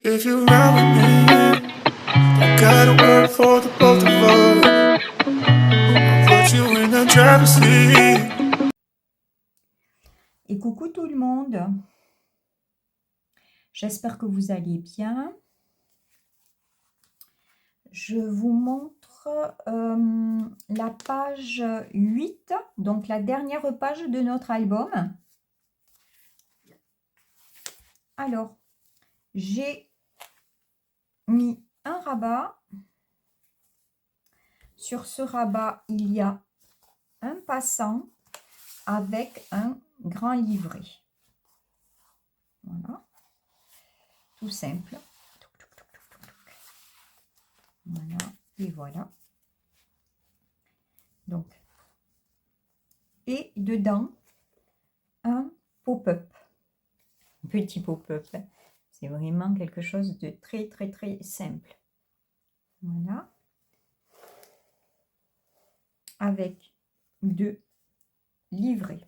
If you ride with me, I gotta work for the both of us. Put you in the driver's seat. Et coucou tout le monde, j'espère que vous allez bien. Je vous montre la page 8, donc la dernière page de notre album. Alors, j'ai mis un rabat. Sur ce rabat, il y a un passant avec un grand livret. Voilà, tout simple. Voilà, et voilà. Donc, et dedans, un pop-up. Petit pop-up. C'est vraiment quelque chose de très, très, très simple. Voilà. Avec 2 livrets.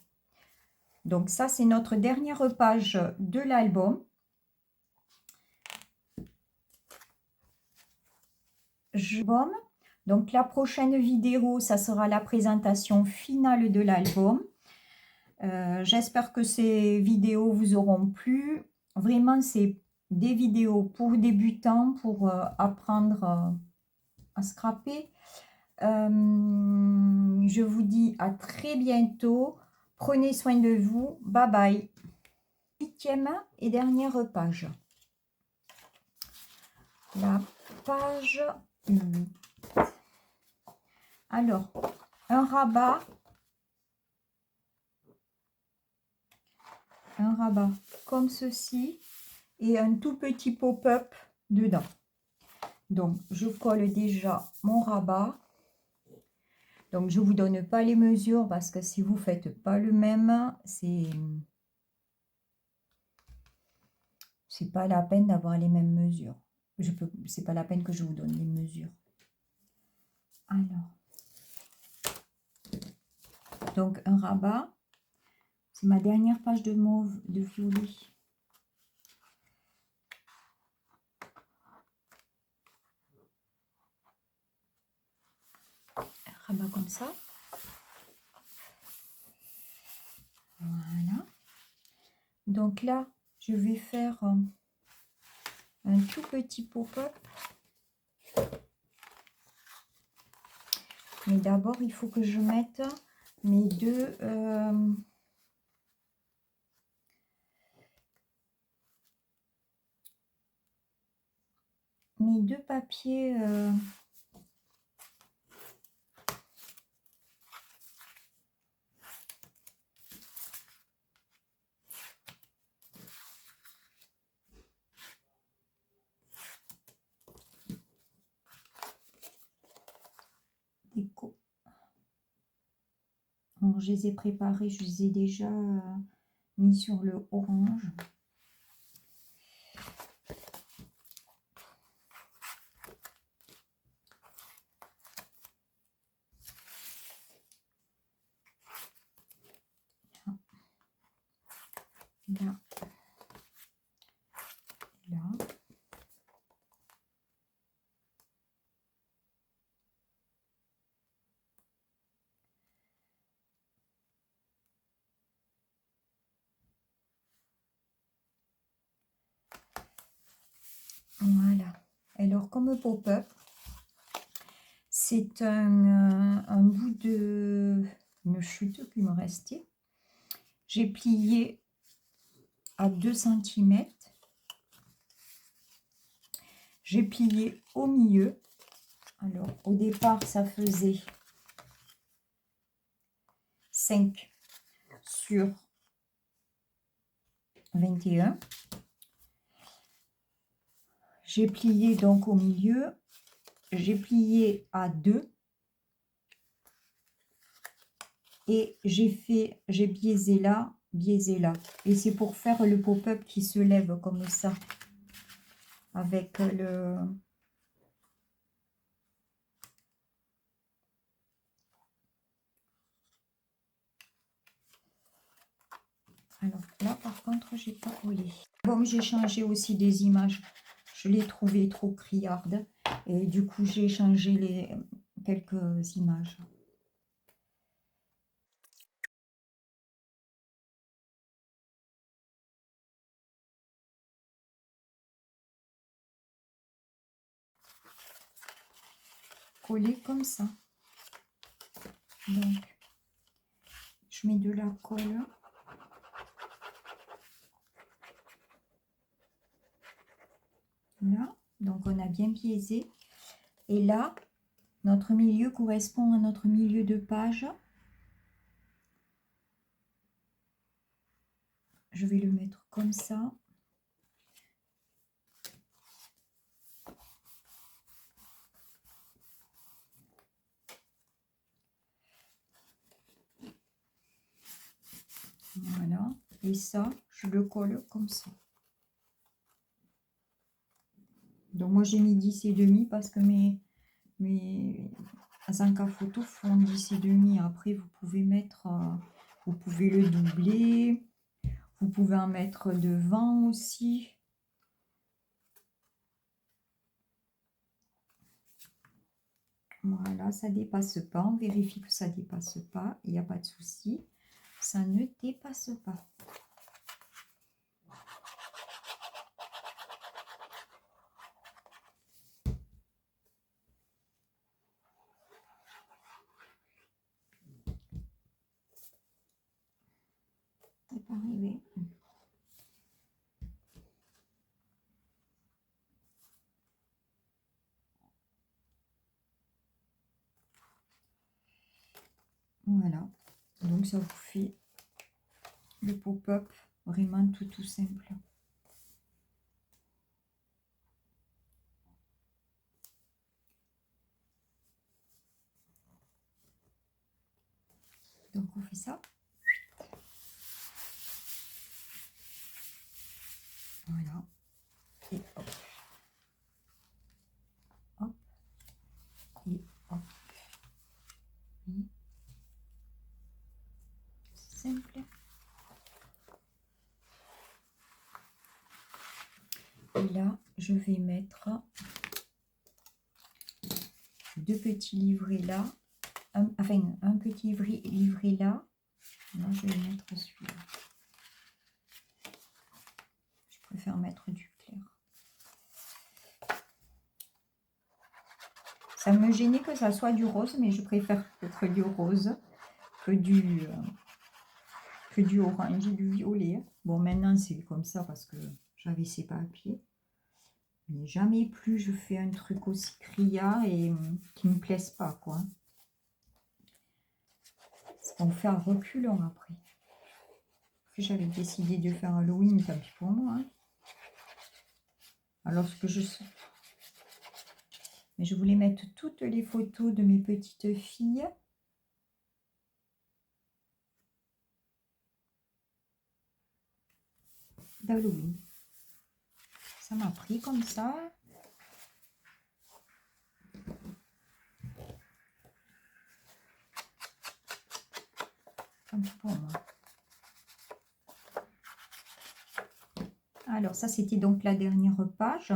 Donc, ça, c'est notre dernière page de l'album. Donc, la prochaine vidéo, ça sera la présentation finale de l'album. J'espère que ces vidéos vous auront plu. Vraiment, c'est des vidéos pour débutants, pour apprendre à scraper. Je vous dis à très bientôt. Prenez soin de vous. Bye bye. 8e et dernière page. La page 8. Alors, un rabat comme ceci et un tout petit pop-up dedans. Donc, je colle déjà mon rabat. Donc, je ne vous donne pas les mesures parce que si vous ne faites pas le même, c'est pas la peine d'avoir les mêmes mesures. C'est pas la peine que je vous donne les mesures. Alors, donc un rabat. C'est ma dernière page de mauve, de violet. Un rabat comme ça. Voilà. Donc là, je vais faire un tout petit pop-up. Mais d'abord, il faut que je mette mes deux papiers déco. Alors, je les ai préparés, je les ai déjà mis sur le orange. Là, là. Voilà. Alors, comme pop-up, c'est un bout de une chute qui me restait. J'ai plié à 2 cm. J'ai plié au milieu. Alors, au départ, ça faisait 5 sur 21. J'ai plié donc au milieu. J'ai plié à 2. Et j'ai biaisé là, biaisé là. Et c'est pour faire le pop-up qui se lève comme ça. Avec le... Alors là, par contre, j'ai pas collé. Bon, j'ai changé aussi des images. Je l'ai trouvé trop criarde. Et du coup, j'ai changé quelques images. Coller comme ça. Donc, je mets de la colle. Là, donc on a bien biaisé. Et là, notre milieu correspond à notre milieu de page. Je vais le mettre comme ça. Voilà. Et ça, je le colle comme ça. Donc moi j'ai mis 10,5 parce que mes Zanka photo font 10,5. Après vous pouvez mettre, vous pouvez le doubler, vous pouvez en mettre devant aussi. Voilà, ça dépasse pas, on vérifie que ça dépasse pas, il n'y a pas de souci, ça ne dépasse pas. C'est pas arrivé. Voilà, donc ça vous fait le pop-up vraiment tout simple. Donc on fait ça. Voilà. Et hop. Hop. Et hop. Oui. Simple. Et là, je vais mettre deux petits livrets là. Enfin, un petit livret là. Là, je vais mettre celui-là. Je préfère mettre du clair. Ça me gênait que ça soit du rose, mais je préfère peut-être du rose que du orange et du violet. Bon, maintenant, c'est comme ça parce que j'avais ces papiers. Mais jamais plus je fais un truc aussi criard et qui me plaise pas, quoi. C'est qu'on fait un reculon après. J'avais décidé de faire Halloween, tant pis pour moi. Hein. Alors ce que je sais. Mais je voulais mettre toutes les photos de mes petites filles. D'Halloween. Ça m'a pris comme ça. Tant pis pour moi. Alors ça c'était donc la dernière page.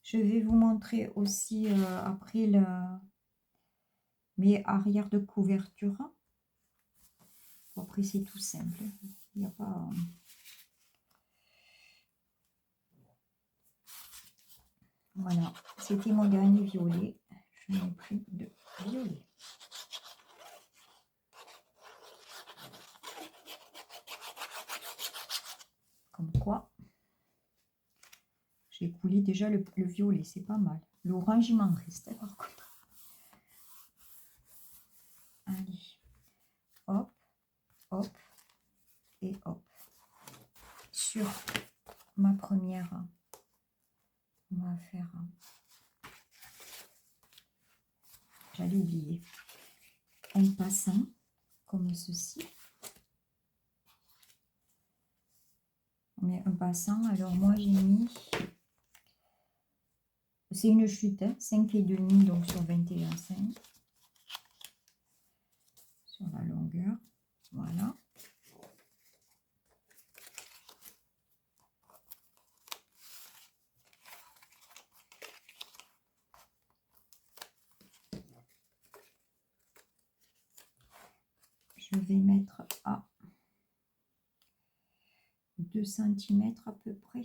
Je vais vous montrer aussi après mes arrières de couverture. Bon, après c'est tout simple. Il n'y a pas... Voilà, c'était mon dernier violet. Je n'ai plus de violet. Comme quoi, j'ai coulé déjà le violet, c'est pas mal. L'orange, il m'en reste par contre. Allez, hop, hop et hop. Sur ma première, on va faire... J'allais oublier. Un passant, comme ceci. On met un passant, alors moi j'ai mis... C'est une chute, hein, 5,5 donc sur 21,5. sur la longueur. Voilà. Je vais mettre à 2 cm à peu près.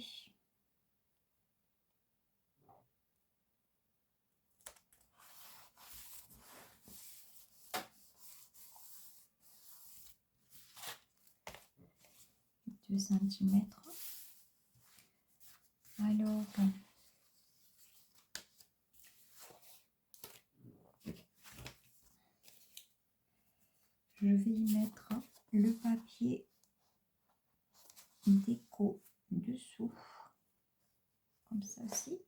Centimètres. Alors, je vais y mettre le papier déco dessous, comme ça ci.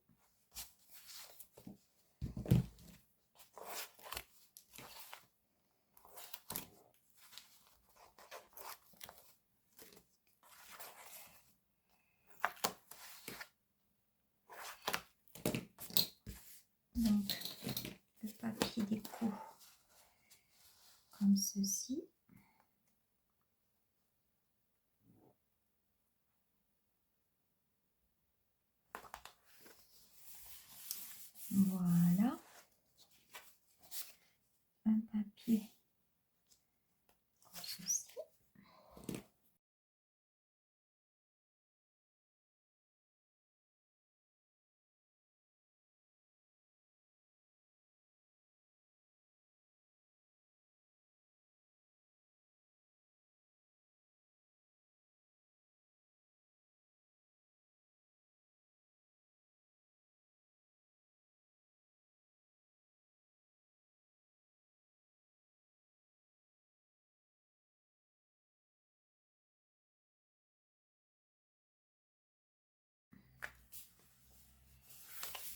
Donc, le papier déco comme ceci. Voilà. Un papier comme ceci.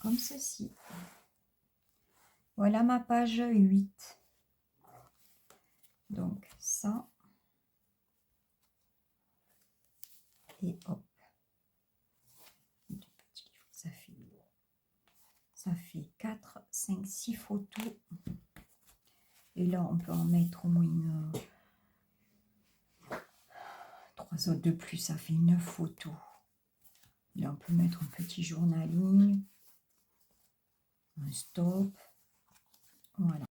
Comme ceci. Voilà ma page 8. Donc ça. Et hop. Ça fait 4, 5, 6 photos. Et là, on peut en mettre au moins 3 autres de plus. Ça fait 9 photos. Là, on peut mettre un petit journaling. Un stop. Voilà.